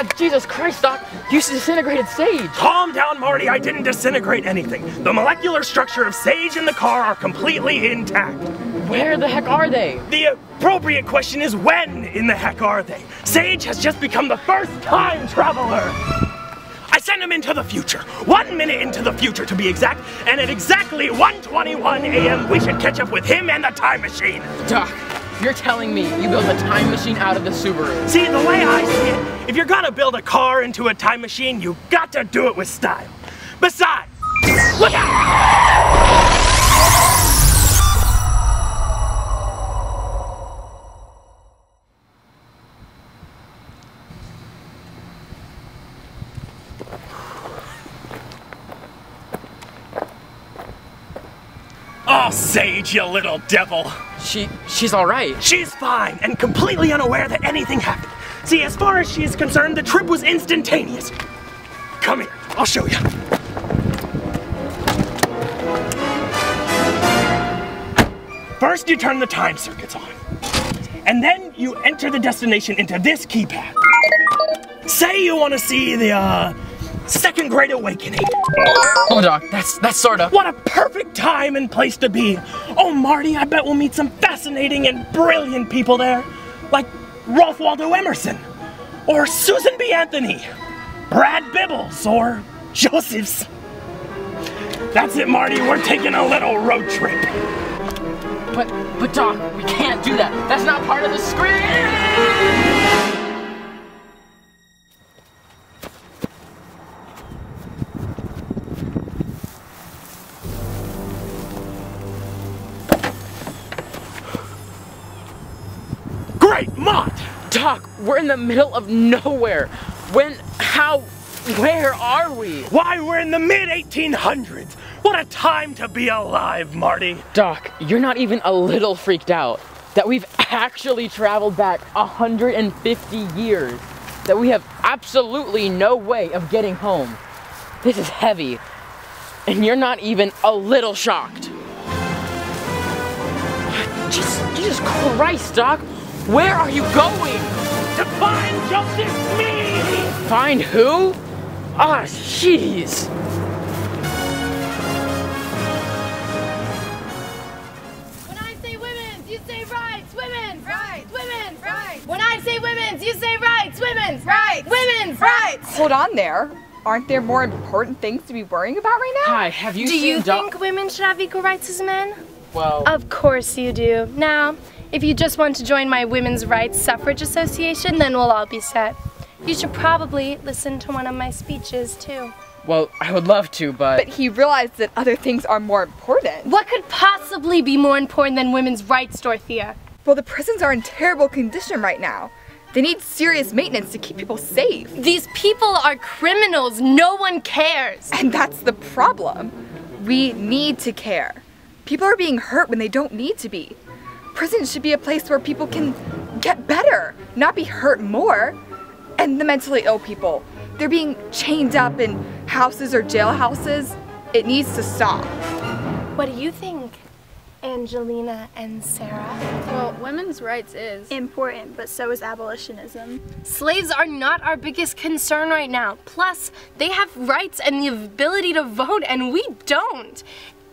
Ah, Jesus Christ, Doc. You disintegrated sage. Calm down, Marty. I didn't disintegrate anything. The molecular structure of sage and the car are completely intact. Where the heck are they? The appropriate question is when in the heck are they? Sage has just become the first time traveler. I sent him into the future. 1 minute into the future to be exact. And at exactly 1:21 a.m. we should catch up with him and the time machine. Doc, you're telling me you built a time machine out of the Subaru? See, the way I see it, if you're gonna build a car into a time machine, you got to do it with style. Besides, look out! Oh, Sage, you little devil. She's all right. She's fine and completely unaware that anything happened. See, as far as she is concerned, the trip was instantaneous. Come here, I'll show you. First, you turn the time circuits on. And then you enter the destination into this keypad. Say you want to see the, Second Great Awakening. Oh, Doc, that's sorta. What a perfect time and place to be. Oh, Marty, I bet we'll meet some fascinating and brilliant people there. Like Ralph Waldo Emerson, or Susan B. Anthony, Brad Bibbles, or Joseph's. That's it, Marty, we're taking a little road trip. But Doc, we can't do that. That's not part of the script. Great, Mott! Doc, we're in the middle of nowhere. Where are we? Why, we're in the mid-1800s. What a time to be alive, Marty. Doc, you're not even a little freaked out that we've actually traveled back 150 years, that we have absolutely no way of getting home. This is heavy, and you're not even a little shocked. Jesus Christ, Doc. Where are you going? To find Justice Me! Find who? Ah, jeez. When I say women's, you say rights. Women's rights. Women's rights. When I say women's, you say rights. Women's rights. Women's rights. Hold on there. Aren't there more important things to be worrying about right now? Hi, have you Do seen you think women should have equal rights as men? Well, Of course you do. Now, if you just want to join my Women's Rights Suffrage Association, then we'll all be set. You should probably listen to one of my speeches, too. well, I would love to, But he realized that other things are more important. What could possibly be more important than women's rights, Dorothea? Well, the prisons are in terrible condition right now. They need serious maintenance to keep people safe. These people are criminals. No one cares. And that's the problem. We need to care. People are being hurt when they don't need to be. Prisons should be a place where people can get better, not be hurt more. And the mentally ill people, they're being chained up in houses or jailhouses. It needs to stop. What do you think, Angelina and Sarah? Well, women's rights is important, but so is abolitionism. Slaves are not our biggest concern right now. Plus, they have rights and the ability to vote, and we don't.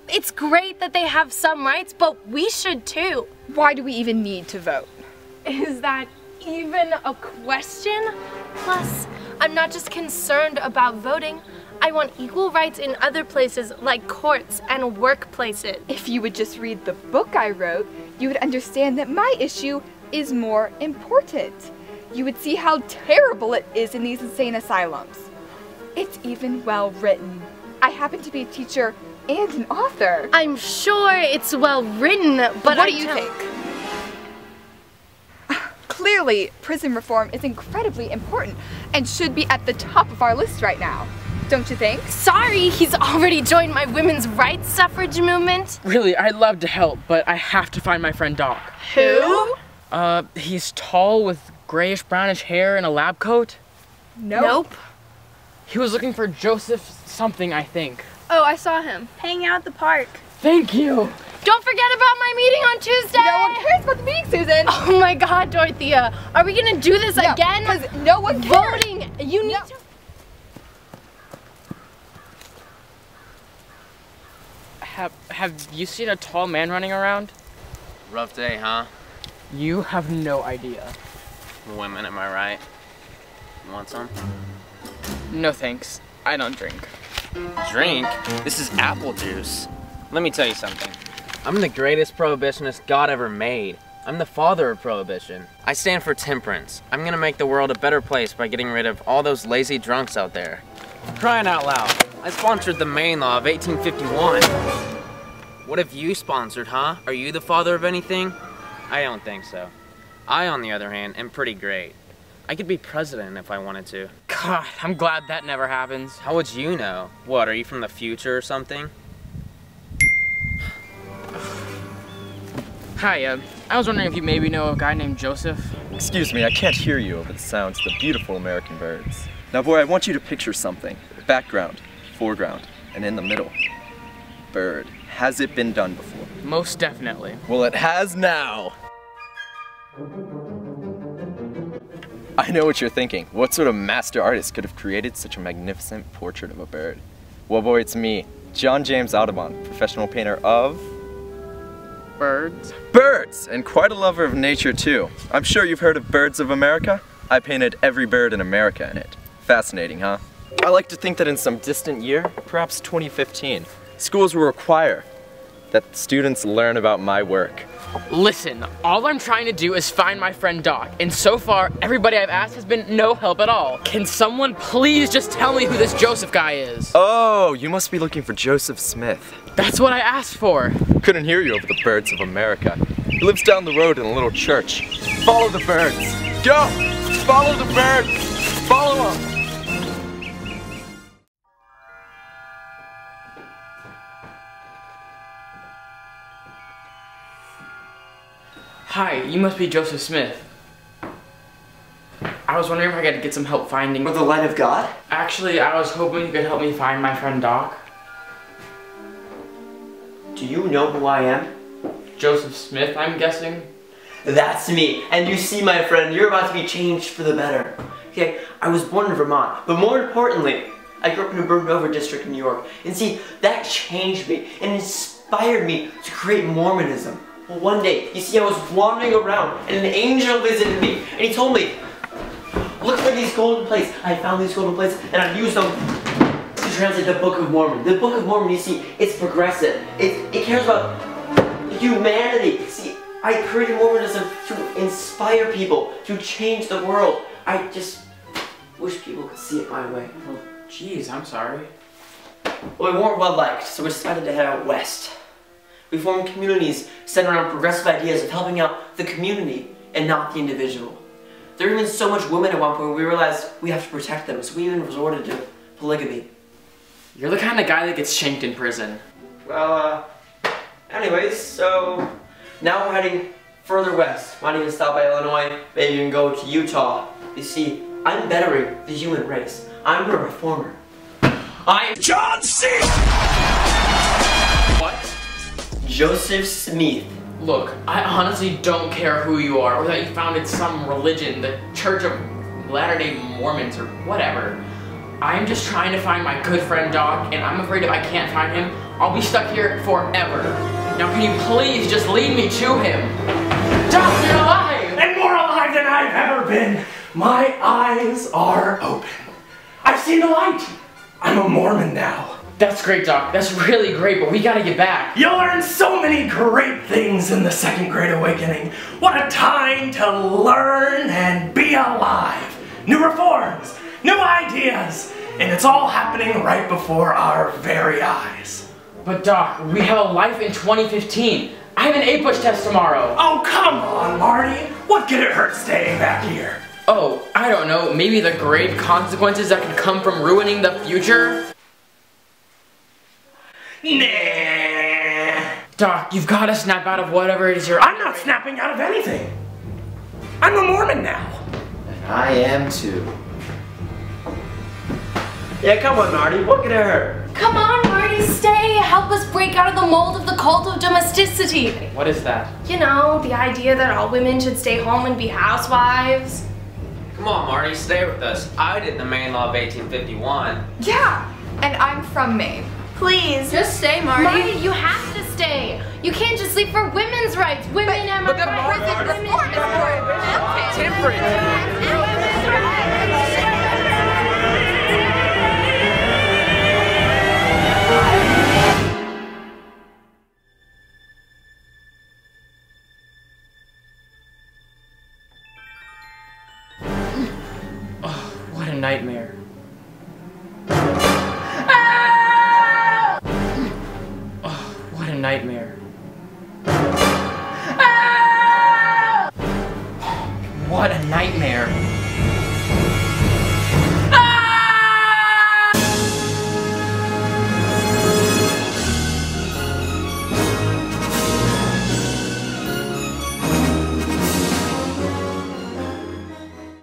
It's great that they have some rights, but we should too. Why do we even need to vote? Is that even a question? Plus, I'm not just concerned about voting. I want equal rights in other places like courts and workplaces. If you would just read the book I wrote, you would understand that my issue is more important. You would see how terrible it is in these insane asylums. It's even well written. I happen to be a teacher and an author. I'm sure it's well written, but What do you think? Clearly, prison reform is incredibly important and should be at the top of our list right now. Don't you think? Sorry, he's already joined my women's rights suffrage movement. really, I'd love to help, but I have to find my friend Doc. Who? He's tall with grayish brownish hair and a lab coat. Nope. He was looking for Joseph something, I think. Oh, I saw him hanging out at the park. Thank you. Don't forget about my meeting on Tuesday. No one cares about the meeting, Susan. Oh my God, Dorothea. Are we gonna do this again? Because no one cares. Voting You need to... Have you seen a tall man running around? Rough day, huh? You have no idea. Women, am I right? You want some? No thanks. I don't drink. Drink? This is apple juice. Let me tell you something. I'm the greatest prohibitionist God ever made. I'm the father of prohibition. I stand for temperance. I'm gonna make the world a better place by getting rid of all those lazy drunks out there. Crying out loud. I sponsored the Maine Law of 1851. What have you sponsored, huh? Are you the father of anything? I don't think so. I, on the other hand, am pretty great. I could be president if I wanted to. God, I'm glad that never happens. How would you know? What, are you from the future or something? Hi, I was wondering if you maybe know a guy named Joseph. Excuse me, I can't hear you over the sounds of the beautiful American birds. Now boy, I want you to picture something. Background, foreground, and in the middle. Bird. Has it been done before? Most definitely. Well, it has now. I know what you're thinking. What sort of master artist could have created such a magnificent portrait of a bird? Well boy, it's me, John James Audubon, professional painter of... Birds? Birds! And quite a lover of nature too. I'm sure you've heard of Birds of America? I painted every bird in America in it. Fascinating, huh? I like to think that in some distant year, perhaps 2015, schools will require that students learn about my work. Listen, all I'm trying to do is find my friend Doc, and so far, everybody I've asked has been no help at all. Can someone please just tell me who this Joseph guy is? Oh, you must be looking for Joseph Smith. That's what I asked for. Couldn't hear you over the Birds of America. He lives down the road in a little church. Follow the birds. Go! Follow the birds! Follow them! Hi, you must be Joseph Smith. I was wondering if I could get some help finding... With the light of God? Actually, I was hoping you could help me find my friend Doc. Do you know who I am? Joseph Smith, I'm guessing? That's me. And you see, my friend, you're about to be changed for the better. Okay, I was born in Vermont, but more importantly, I grew up in a burned over district in New York. And see, that changed me and inspired me to create Mormonism. Well, one day, you see, I was wandering around and an angel visited me and he told me, look for these golden plates. I found these golden plates and I used them to translate the Book of Mormon. The Book of Mormon, you see, it's progressive. It cares about humanity. See, I created Mormonism to inspire people, to change the world. I just wish people could see it my way. Well, geez, I'm sorry. Well, we weren't well liked, so we decided to head out west. We formed communities centered around progressive ideas of helping out the community and not the individual. There were even so much women at one point we realized we have to protect them, so we even resorted to polygamy. You're the kind of guy that gets shanked in prison. Well, anyways, so now we're heading further west. Might even stop by Illinois, maybe even go to Utah. You see, I'm bettering the human race. I'm a reformer. I'm John C. What? Joseph Smith. Look, I honestly don't care who you are or that you founded some religion, the Church of Latter-day Mormons or whatever. I'm just trying to find my good friend Doc, and I'm afraid if I can't find him, I'll be stuck here forever. Now can you please just lead me to him? Doc, you're alive! And more alive than I've ever been. My eyes are open. I've seen the light. I'm a Mormon now. That's great, Doc. That's really great, but we gotta get back. You'll learn so many great things in the Second Great Awakening. What a time to learn and be alive. New reforms, new ideas, and it's all happening right before our very eyes. But Doc, we have a life in 2015. I have an A-push test tomorrow. Oh, come on, Marty. What could it hurt staying back here? Oh, I don't know. Maybe the grave consequences that could come from ruining the future? Nah. Doc, you've got to snap out of whatever it is you're... I'm not snapping out of anything. I'm a Mormon now. And I am too. Yeah, come on, Marty. What could it hurt? Come on, Marty, stay. Help us break out of the mold of the cult of domesticity. What is that? You know, the idea that all women should stay home and be housewives. Come on, Marty, stay with us. I did the Maine Law of 1851. Yeah, and I'm from Maine. Please. Just stay, Marty. Marty, you have to stay. You can't just leave for women's rights. Women and But the prison reform is more important. Oh, what a nightmare. Oh, what a nightmare. What a nightmare.